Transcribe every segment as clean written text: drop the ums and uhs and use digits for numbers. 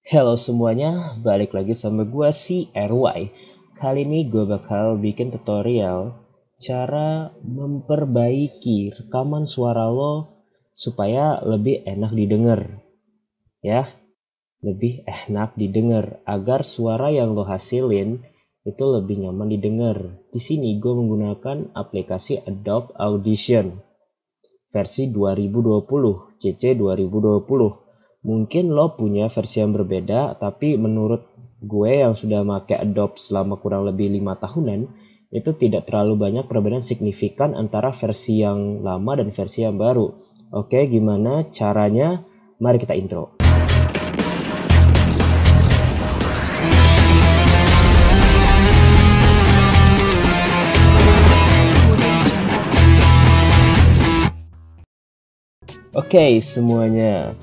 Halo semuanya, balik lagi sama gue si RY. Kali ini gue bakal bikin tutorial cara memperbaiki rekaman suara lo supaya lebih enak didengar. Ya, lebih enak didengar agar suara yang lo hasilin itu lebih nyaman didengar. Di sini gue menggunakan aplikasi Adobe Audition versi 2020, CC 2020. Mungkin lo punya versi yang berbeda, tapi menurut gue yang sudah pakai Adobe selama kurang lebih 5 tahunan, itu tidak terlalu banyak perbedaan signifikan antara versi yang lama dan versi yang baru. Oke, gimana caranya? Mari kita intro. Oke, semuanya.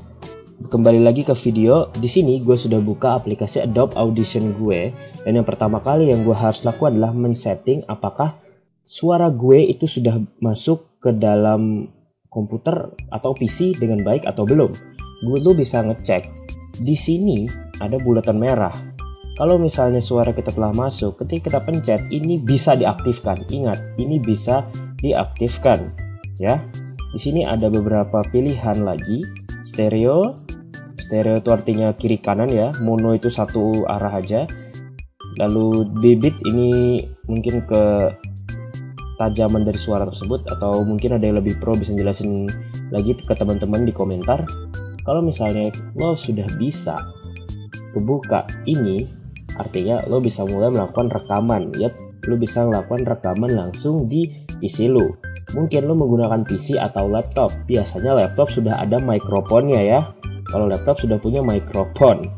Kembali lagi ke video. Di sini gue sudah buka aplikasi Adobe Audition gue, dan yang pertama kali yang gue harus lakukan adalah men-setting apakah suara gue itu sudah masuk ke dalam komputer atau PC dengan baik atau belum. Gue tuh bisa ngecek. Di sini ada bulatan merah. Kalau misalnya suara kita telah masuk, ketika kita pencet ini bisa diaktifkan. Ingat, ini bisa diaktifkan, ya. Di sini ada beberapa pilihan lagi. Stereo itu artinya kiri kanan ya. Mono itu satu arah aja. Lalu bibit ini mungkin ke tajaman dari suara tersebut, atau mungkin ada yang lebih pro bisa jelasin lagi ke teman-teman di komentar. Kalau misalnya lo sudah bisa kebuka ini, artinya lo bisa mulai melakukan rekaman. Yap, lo bisa melakukan rekaman langsung di PC lo. Mungkin lo menggunakan PC atau laptop. Biasanya laptop sudah ada mikrofonnya ya. Kalau laptop sudah punya mikrofon.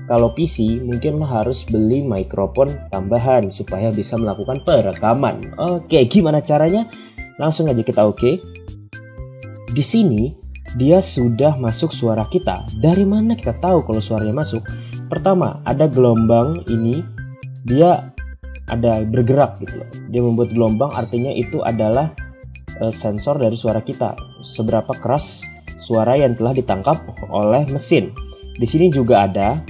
Kalau PC mungkin lo harus beli mikrofon tambahan supaya bisa melakukan perekaman. Oke, gimana caranya? Langsung aja kita oke. Di sini dia sudah masuk suara kita. Dari mana kita tahu kalau suaranya masuk? Pertama, ada gelombang ini. Dia ada bergerak gitu loh. Dia membuat gelombang, artinya itu adalah sensor dari suara kita, seberapa keras suara yang telah ditangkap oleh mesin. Di sini juga ada,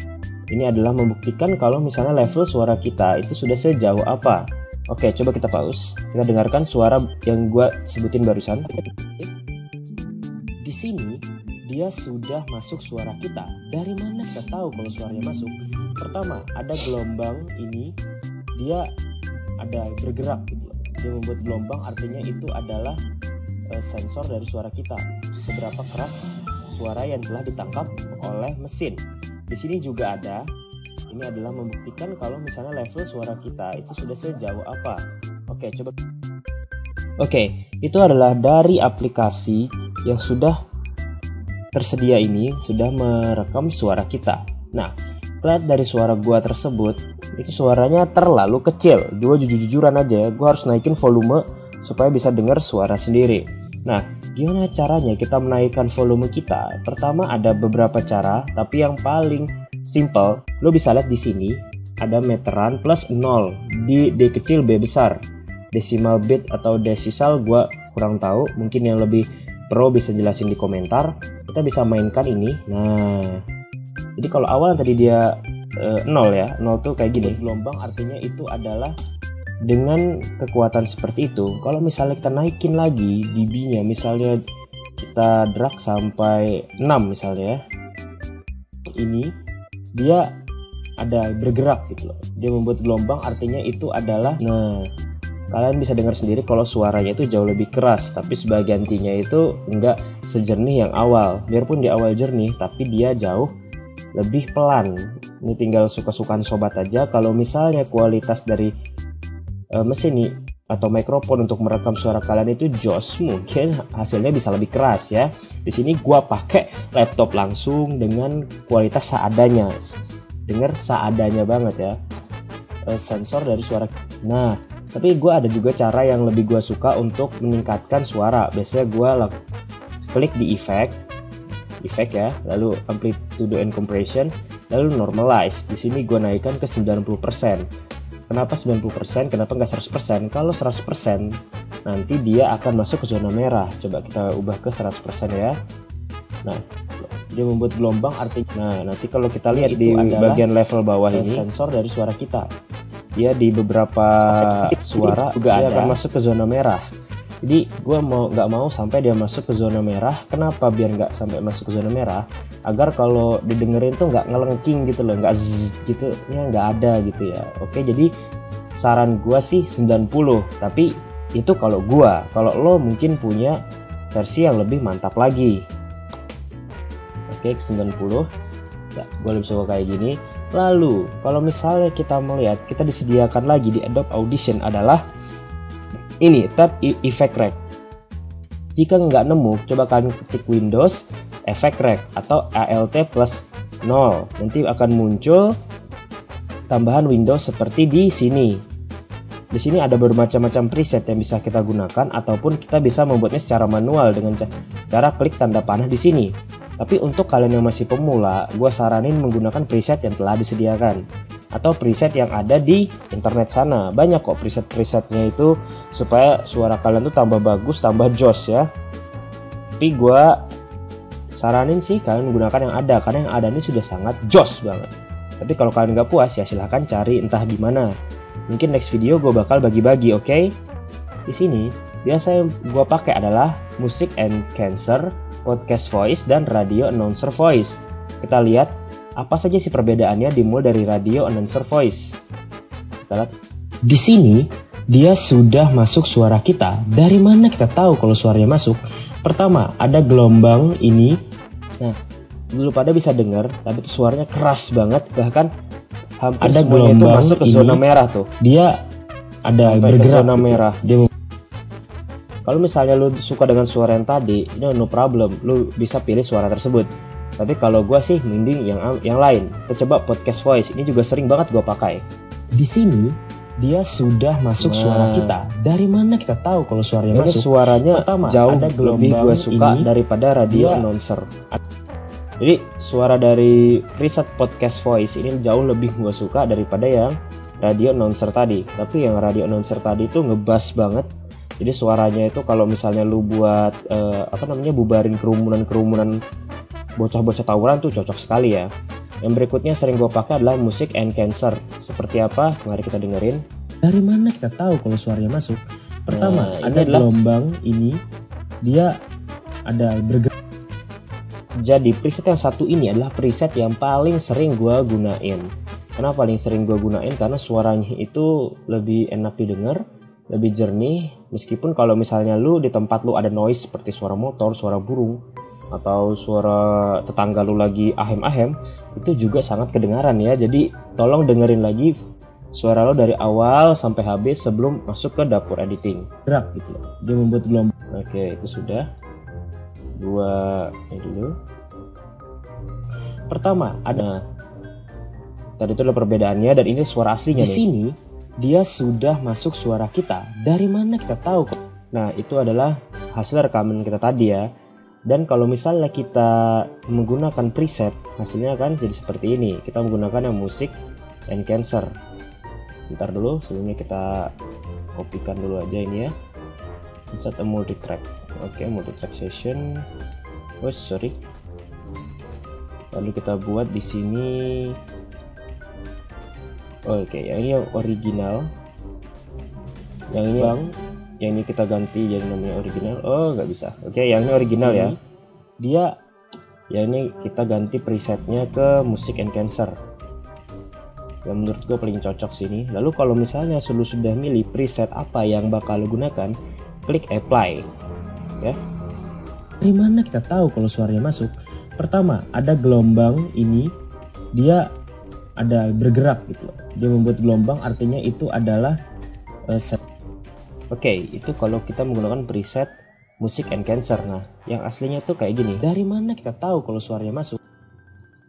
ini adalah membuktikan kalau misalnya level suara kita itu sudah sejauh apa. Oke, coba kita pause, kita dengarkan suara yang gue sebutin barusan. Di sini dia sudah masuk suara kita. Dari mana kita tahu kalau suaranya masuk? Pertama, ada gelombang ini, dia ada bergerak gitu loh. Dia membuat gelombang, artinya itu adalah sensor dari suara kita, seberapa keras suara yang telah ditangkap oleh mesin. Di sini juga ada, ini adalah membuktikan kalau misalnya level suara kita itu sudah sejauh apa. Oke, coba. Oke, itu adalah dari aplikasi yang sudah tersedia ini, sudah merekam suara kita. Nah, lihat dari suara gua tersebut, itu suaranya terlalu kecil. Gua jujur-jujuran aja, gua harus naikin volume supaya bisa dengar suara sendiri. Nah, gimana caranya kita menaikkan volume kita? Pertama ada beberapa cara, tapi yang paling simple, lo bisa lihat di sini ada meteran plus 0 di D kecil B besar. Decimal bit atau desisal gua kurang tahu, mungkin yang lebih pro bisa jelasin di komentar. Kita bisa mainkan ini. Nah, jadi kalau awal tadi dia 0 ya, 0 tuh kayak gini. Gelombang artinya itu adalah dengan kekuatan seperti itu. Kalau misalnya kita naikin lagi dB-nya, misalnya kita drag sampai 6 misalnya, ini dia ada bergerak gitu loh. Dia membuat gelombang, artinya itu adalah, nah kalian bisa dengar sendiri kalau suaranya itu jauh lebih keras, tapi sebagai gantinya itu enggak sejernih yang awal. Biarpun di awal jernih, tapi dia jauh lebih pelan. Ini tinggal suka-sukaan sobat aja. Kalau misalnya kualitas dari mesin ini atau mikrofon untuk merekam suara kalian itu jos, mungkin hasilnya bisa lebih keras ya. Di sini gua pakai laptop langsung dengan kualitas seadanya. Dengar seadanya banget ya. Sensor dari suara. Nah, tapi gua ada juga cara yang lebih gua suka untuk meningkatkan suara. Biasanya gua klik di efek ya, lalu amplitude and compression, lalu normalize. Di sini gue naikkan ke 90%. Kenapa 90%? Kenapa nggak 100%? Kalau 100% nanti dia akan masuk ke zona merah. Coba kita ubah ke 100% ya. Nah, Dia membuat gelombang artinya. Nah, nanti kalau kita lihat di bagian level bawah ini sensor dari suara kita. Dia di beberapa suara juga dia akan masuk ke zona merah. Jadi gue nggak mau sampai dia masuk ke zona merah. Kenapa biar nggak sampai masuk ke zona merah? Agar kalau didengerin tuh nggak ngelengking gitu loh, nggak zzz gitu, ya nggak ada gitu ya. Oke, jadi saran gue sih 90. Tapi itu kalau lo mungkin punya versi yang lebih mantap lagi. Oke, 90. Ya, gue lebih suka kayak gini. Lalu kalau misalnya kita melihat, kita disediakan lagi di Adobe Audition adalah ini tab Effect Rack. Jika nggak nemu, coba kalian ketik Windows Effect Rack atau ALT plus 0. Nanti akan muncul tambahan Windows seperti di sini. Di sini ada bermacam-macam preset yang bisa kita gunakan, ataupun kita bisa membuatnya secara manual dengan cara klik tanda panah di sini. Tapi untuk kalian yang masih pemula, gue saranin menggunakan preset yang telah disediakan atau preset yang ada di internet sana. Banyak kok preset-presetnya itu supaya suara kalian tuh tambah bagus, tambah joss ya. Tapi gue saranin sih kalian menggunakan yang ada, karena yang ada ini sudah sangat joss banget. Tapi kalau kalian nggak puas ya silahkan cari entah di mana. Mungkin next video gue bakal bagi-bagi, oke? Di sini biasa yang gue pakai adalah Music and Cancer, Podcast Voice, dan Radio Announcer Voice. Kita lihat apa saja sih perbedaannya dimulai dari Radio Announcer Voice. Kita lihat. Di sini dia sudah masuk suara kita. Dari mana kita tahu kalau suaranya masuk? Pertama, ada gelombang ini. Nah, dulu pada bisa dengar, tapi itu suaranya keras banget, bahkan hampir ada gelombang itu masuk ke zona merah tuh. Dia ada bergerak ke zona merah. Kalau misalnya lu suka dengan suara yang tadi, no problem, lu bisa pilih suara tersebut. Tapi kalau gue sih mending yang lain. Kita coba Podcast Voice, ini juga sering banget gue pakai. Di sini dia sudah masuk suara kita. Dari mana kita tahu kalau suaranya masuk? Suaranya pertama, jauh lebih gue suka daripada Radio Announcer. Jadi suara dari preset Podcast Voice ini jauh lebih gue suka daripada yang Radio Announcer tadi. Tapi yang Radio Announcer tadi itu ngebass banget. Jadi suaranya itu kalau misalnya lu buat bubarin kerumunan bocah-bocah tawuran tuh cocok sekali ya. Yang berikutnya sering gue pakai adalah Music and Cancer. Seperti apa? Mari kita dengerin. Dari mana kita tahu kalau suaranya masuk? Pertama, ada gelombang ini. Dia ada bergerak. Jadi preset yang satu ini adalah preset yang paling sering gue gunain. Kenapa paling sering gue gunain? Karena suaranya itu lebih enak didengar, lebih jernih. Meskipun kalau misalnya lu di tempat lu ada noise seperti suara motor, suara burung, atau suara tetangga lu lagi ahem-ahem, itu juga sangat kedengaran ya. Jadi tolong dengerin lagi suara lo dari awal sampai habis sebelum masuk ke dapur editing. Gerak gitu loh. Dia membuat gelombang. Oke, itu sudah. Gua ini dulu. Pertama ada. Tadi itu adalah perbedaannya dan ini suara aslinya. Di sini dia sudah masuk suara kita. Dari mana kita tahu? Nah, itu adalah hasil rekaman kita tadi ya. Dan kalau misalnya kita menggunakan preset, hasilnya kan jadi seperti ini. Kita menggunakan yang Music and Cancer. Bentar dulu, sebelumnya kita kopikan dulu aja ini ya. Insert a multitrack. Oke, multitrack session. Oh, sorry. Lalu kita buat di sini. Oke, yang ini yang original. Yang ini yang ini kita ganti jadi namanya original. Oh, nggak bisa. Oke, yang ini original ya. Dia yang ini kita ganti presetnya ke Music and Cancer. Yang menurut gue paling cocok sini. Lalu kalau misalnya lu sudah milih preset apa yang bakal lu gunakan, klik apply. Ya. Dari mana kita tahu kalau suaranya masuk? Pertama, ada gelombang ini. Dia ada bergerak gitu loh. Dia membuat gelombang, artinya itu adalah Oke, itu kalau kita menggunakan preset Music and Cancer. Nah, yang aslinya tuh kayak gini. Dari mana kita tahu kalau suaranya masuk?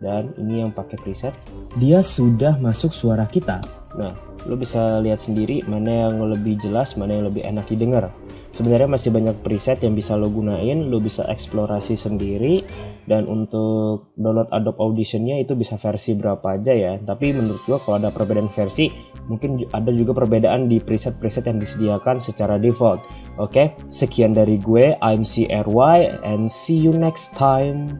Dan ini yang pakai preset. Dia sudah masuk suara kita. Nah, lo bisa lihat sendiri mana yang lebih jelas, mana yang lebih enak didengar. Sebenarnya masih banyak preset yang bisa lo gunain, lo bisa eksplorasi sendiri. Dan untuk download Adobe Audition-nya itu bisa versi berapa aja ya. Tapi menurut gua kalau ada perbedaan versi, mungkin ada juga perbedaan di preset-preset yang disediakan secara default. Oke, sekian dari gue, I'm CRY, and see you next time.